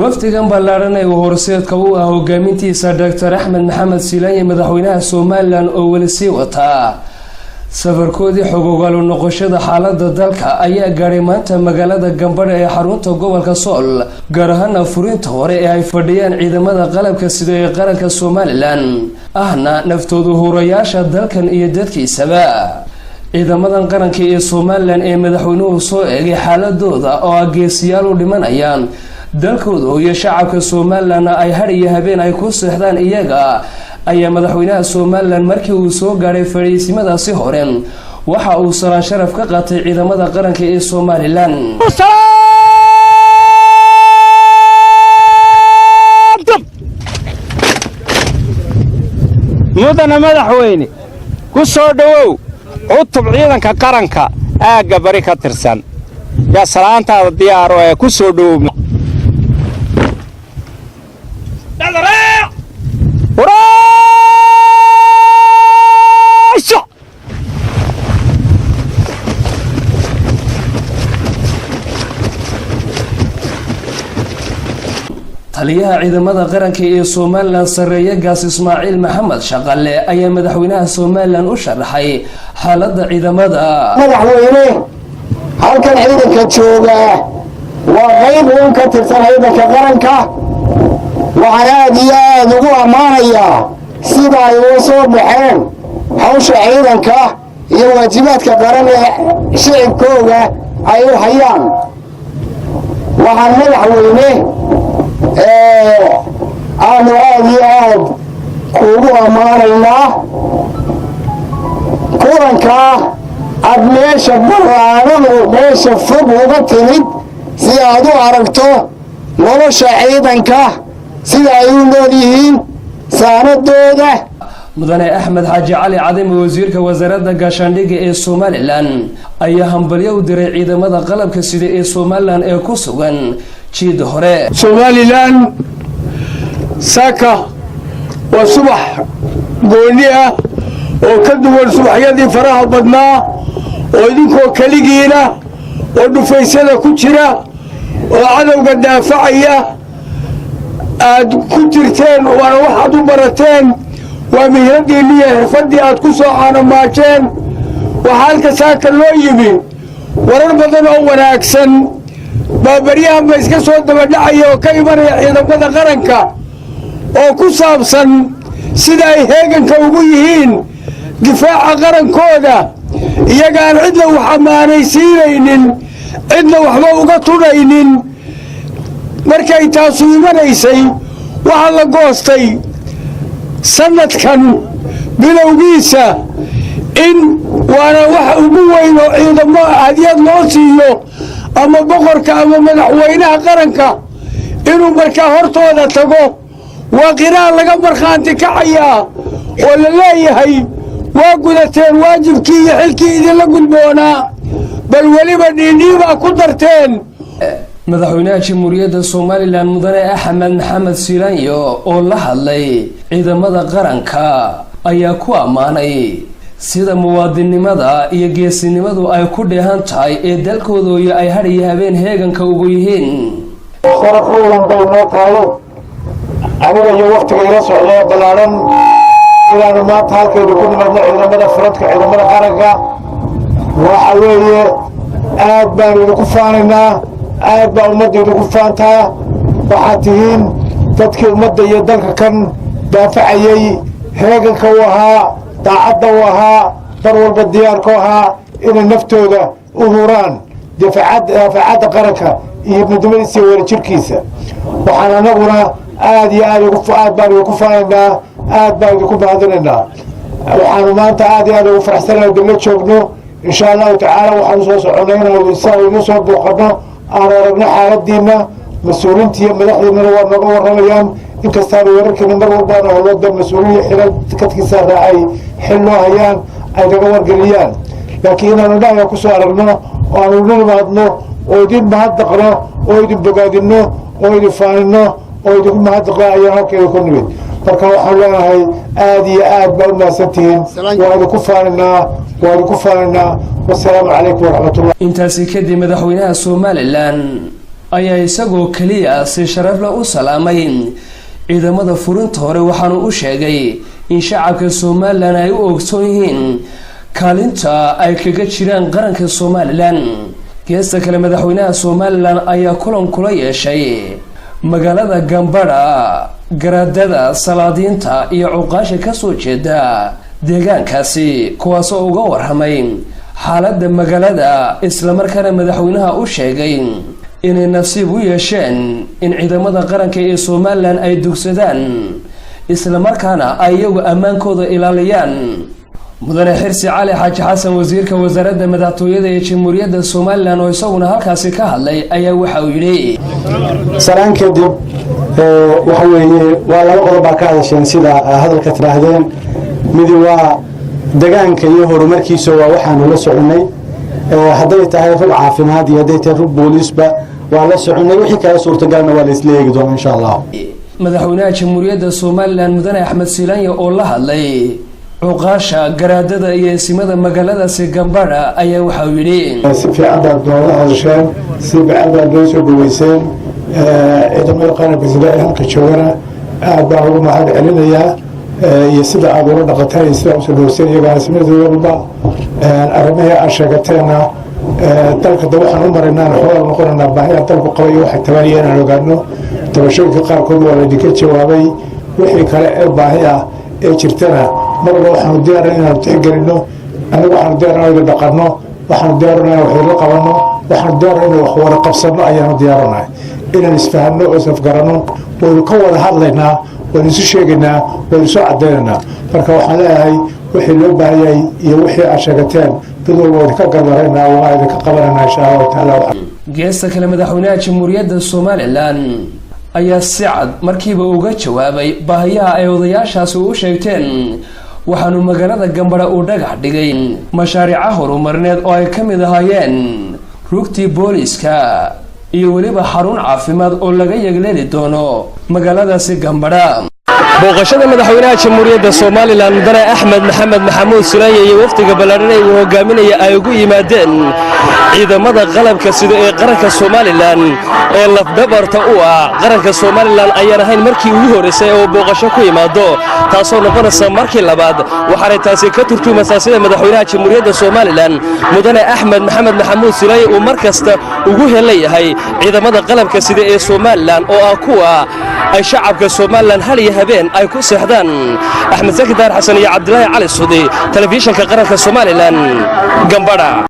wafdigan ballaaran ee horseedka u ah hogaamintiisa Dr. Axmed Maxamed Silaanye madaxweynaha Soomaaliland oo wali sii wata safarkoodii xogogaal noqoshada xaaladda dalka ayaa gaaray maanta magaalada Gambadha ee xarunta gobolka Sool gaar ahaan furinta hore ee ay fadhiyaan ciidamada qalabka sida ee qaranka Soomaaliland ahna naftoodu hurayaasha dalkan iyo dadkiisaba ciidamadan qaranka ee Soomaaliland ee madaxweynuhu soo eegay xaaladooda oo geesiyaal u dhimanayaan dalkooda iyo shacabka Soomaaliland ay har iyo habeen ay ku seexdaan iyaga ayaa madaxweynaha Soomaaliland markii uu soo gaaray fariisimadaasi hore waxa uu salaan sharaf ka qaatay ciidamada qaranka ee Soomaaliland mudana madaxweyne ku soo dhawow cutub ciidanka qaranka aaga bari ka tirsan ya salaantaada diyaar oo ku soo dhawow taliyaha ciidamada qaranka ee Soomaaliland sareeya gaas Ismaaciil Maxamed Shaqale ayaa madaxweynaha Soomaaliland u sharaxay xaaladda ciidamada madaxweyne halkan ciidanka jooga waa qayb weyn ka tirsan ciidanka qaranka waxaan aad iyo aad ugu ammaanayaa sida ay uga soo baxeen hawsha ciidanka iyo waajibaadka qaran ee shicibkooda ay u hayaan waxaan madaxweyne aanu aad iyo aad kuugu ammaanaynaa kulanka aad meesha ballaaran oo meesha fog uga timid si aad u aragto nolosha ciidanka sida ay u nool yihiin saanadooda mudane Axmed Xaaji Cali Cadime wasiirka wasaaradda gaashaandhigga ee Soomaaliland ayaa hambalyo u diray ciidamada qalabka sida ee Soomaaliland ee ku sugan jiid hore Soomaaliland saka waa subax gooni ah oo ka duwan subaxyadii faraha badnaa oo idinkoo kaligiina oo dhufaysada ku jira oo cadowga daafacaya aad ku jirteen waana waxaad u barateen waa mihraddiinni iyo xirfaddii aad ku soo caanomaajeen waxaa halka saaka loo yimi warar badan oo wanaagsan baabaryahan ba iska soo dabadhacaya oo ka imanaya ciidamada qaranka oo ku saabsan sida ay heeganka ugu yihiin difaaca qarankooda iyagaan cidna wax ammaanaysiinaynin cidna waxba uga tudhaynin markay taasu imanaysay waxaa la goostay sanadkan bilowgiisa in waana wax ugu weyn oo ciidamo hadiyad loo siiyo ama boqorka ama madaxweynaha qaranka inuu markaa hortooda tago waa qiraar laga markhaanti kacayaa oo la leeyahay waa gudateen waajibkii iyo xilkii idinla gudboonaa bal weliba dhiidhiibaa ku darteen madaxweynaha jamhuuriyadda Soomaaliland mudane Axmed Maxamed Silaanye oo la hadlay ciidamada qaranka ayaa ku ammaanay sida muwaadinimada iyo geesinimadu ay ku dheehan tahay ee dalkooda iyo ay har iyo habeen heeganka ugu yihiin sharaf weyn bay noo tahay aniga iyo waqtiga ila socdo ballaaran inaanu maanta halkaynu ku nimadno ciidamada furadka ciidamada qaranka waxa weeye aad baanu idinku faanaynaa aad baa ummadda idinku faantaa waxaad tihiin dadkii ummadda iyo dalka kan daafacayay heeganka u ahaa daacadda u ahaa dar walba diyaarka u ahaa inay naftooda u huraan daafacadda qaranka iyo midnimadiisa iyo wadajirkiisa waxaan anaguna aad iyo aad baan idinku faanaynaa aad baan idinku mahadinaynaa waxaanu maanta aad iyo aad ugu faraxsanahay dalla joogno insha allahu tacaala waxaanu soo soconnay inaanu saa igu soo booqanno aan aragno xaaladiina mas-uuliintiiyo madaxdiinana waa nooga warramayaan inkastaanu wararkiina mar walbaana howlada mas-uuliya xilal kadkiisa raacay xil loo hayaan ay naga wargeliyaan laakiin inaanu dhahaya ku soo aragno oo aanu la nimaadno oo idin mahadnaqno oo idin bogaadinno oo idin faanino oo idinku mahadnaqo ayaan halkeeda ku nimid marka waxaan leenahay aad iyo aad baa u mahadsantihiin waa idinku faanaynaa wasalaamu calaykum waraxmatullah intaasi kadib madaxweynaha Soomaaliland ayaa isagoo keliya si sharaf leh u salaamay ciidamada furinta hore waxaanu u sheegay in shacabka Somaliland ay u ogsoon yihiin kaalinta ay kaga jiraan qaranka Somaliland. geesta kale madaxweynaha Somaliland ayaa kulan kula yeeshay magaalada Gambara garaadada salaadiinta iyo cuqaasha ka soo jeeda deegaankaasi kuwaas oo uga warramay xaaladda magaalada isla markaana madaxweynaha u sheegay inay nasiib u yeesheen in ciidamada qaranka ee Somaliland ay dugsadaan isla markaana ay iyagu ammaankooda ilaaliyaan. mudane xirsi cali xaaji xasan wasiirka wasaaradda madaxtooyada ee jamhuuriyadda Somaliland oo isaguna halkaasi ka hadlay ayaa waxa uu yiri salaan kadib waxa weeye waa laba qodob ka hadasheen sida hadalka tiraahdeen mid waa deegaanka iyo horumarkiisa waa waxaan la soconay haday tahay rug caafimaad iyo haday tahay rug booliisba waa la soconay wixii kala suurtagalna waa la isla eegi doonaa insha Allah. madaxweynaha jamhuuriyadda Somaliland mudane Axmed Silaanye oo la hadlay cuqaasha garaadada iyo simada magaaladaasi Gambara ayaa waxa uu yiri si fiican baad noola hadasheen si fiican baad noo soo dhaweyseen ciidamada qaranka sida halka joogana aad baan ugu mahad celinayaa iyo sida aad uga dhaqateen sida u soo dhaweyseen iyaga simadooda arrimaha aan sheegateena dalka waxaan u maraynaa xoolo noqonaa baahida dalku qabay waxa tabaayeen aan ogaano tabashooyinka qaarkood waa la dhigay jawaabay wixii kale ee baahiya ee jirtana marba waxaan diyaarinaynaa inaan tixgelino anigu waxaan diyaarinaynaa inaan dhaqanno waxaan diyaarinaynaa wax la qabano waxaan diyaarinaynaa wax wada qabsano ayaan diyaarinaynaa inaan isfahanno oo isafgarano oo ka wada hadlaynaa oo isu sheegaynaa oo isu cadeynaynaa marka waxaan leeyahay wixii loo baahayay iyo wixii aad sheegateen dadweyne ka gargaaraynaa oo ay ka qabanayna insha Allah taala. geesta kale madaxweynaha jamhuuriyadda Somaliland ayaa si cad markiiba uga jawaabay baahiyaha ay odayaashaasi u sheegteen waxaanu magaalada Gambara u dhagax dhigay mashaariic horumarineed oo ay kamid ahaayeen rugtii booliiska iyo waliba xarun caafimaad oo laga yagleeli doono magaaladaasi Gambara. booqashada madaxweynaha jamhuuriyadda Somaliland mudane Axmed Maxamed Maxamuud Silaanye iyo wafdiga ballaaran ee uu hogaaminaya ay ugu yimaadeen ciidamada qalabka sida ee qaranka Somaliland ee lafdabarta u ah qaranka Somaliland ayaan ahayn markii ugu horeysay oo booqasho ku yimaado taasoo noqonaysa markii labaad waxaanay taasi ka turjumaysaa sida madaxweynaha jamhuuriyadda Somaliland mudane Axmed Maxamed Maxamuud Silaanye uu markasta ugu helayahay ciidamada qalabka sida ee Somaliland oo ah kuwa ay shacabka Somaliland hal iyo habeen ay ku seexdaan. Axmed Zaki Daar Xasan iyo Cabdilaahi Cali Sudi telefishinka qaranka Somaliland Gambara.